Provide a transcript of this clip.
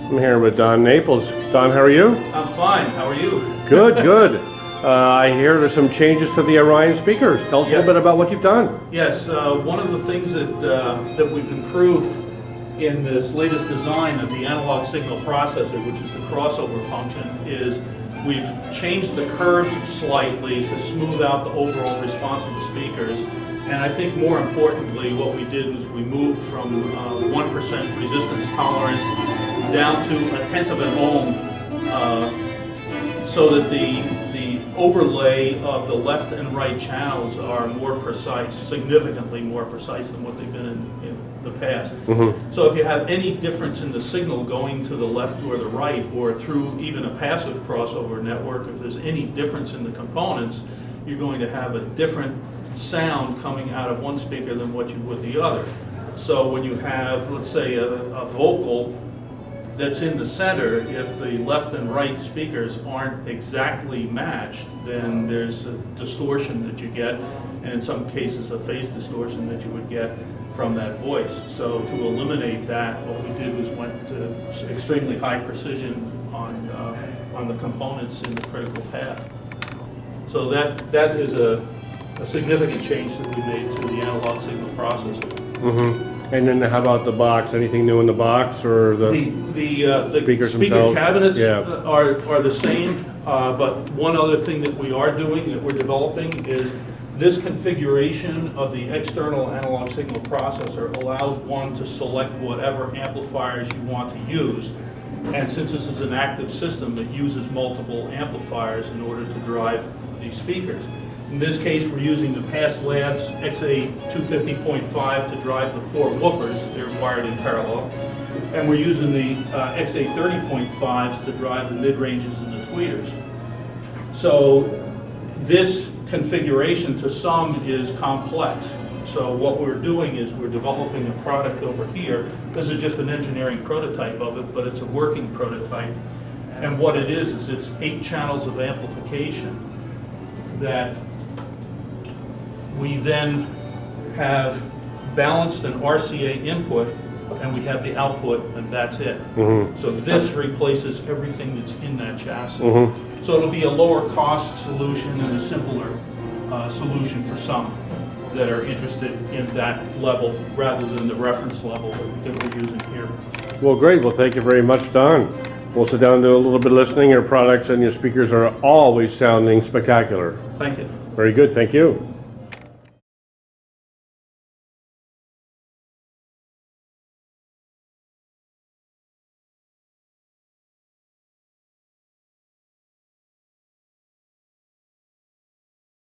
I'm here with Don Naples. Don, how are you? I'm fine. How are you? Good, good. I hear there's some changes to the Orion speakers. Tell us a little bit about what you've done. Yes, one of the things that we've improved in this latest design of the analog signal processor, which is the crossover function, is we've changed the curves slightly to smooth out the overall response of the speakers. And I think more importantly, what we did was we moved from 1% resistance tolerance down to 1/10 of an ohm, so that the overlay of the left and right channels are more precise, significantly more precise than what they've been in the past. So if you have any difference in the signal going to the left or the right, or through even a passive crossover network, if there's any difference in the components, you're going to have a different sound coming out of one speaker than what you would the other. So when you have, let's say, a vocal that's in the center, if the left and right speakers aren't exactly matched, then there's a distortion that you get, and in some cases a phase distortion that you would get from that voice. So to eliminate that, what we did was went to extremely high precision on the components in the critical path. So that is a significant change that we made to the analog signal processor. And then how about the box? Anything new in the box, or the speakers speaker themselves? cabinets Yeah. are the same, but one other thing that we are doing, that we're developing, is this configuration of the external analog signal processor allows one to select whatever amplifiers you want to use. And since this is an active system, it uses multiple amplifiers in order to drive these speakers. In this case, we're using the Past Labs XA250.5 to drive the 4 woofers. They're wired in parallel. And we're using the XA30.5s to drive the mid-ranges and the tweeters. So this configuration to some is complex. So what we're doing is we're developing a product over here. This is just an engineering prototype of it, but it's a working prototype. And what it is it's 8 channels of amplification that we then have balanced an RCA input, and we have the output, and that's it. So this replaces everything that's in that chassis. So it'll be a lower cost solution and a simpler solution for some that are interested in that level rather than the reference level that we're using here. Well, great. Well, thank you very much, Don. We'll sit down and do a little bit of listening. Your products and your speakers are always sounding spectacular. Thank you. Very good. Thank you.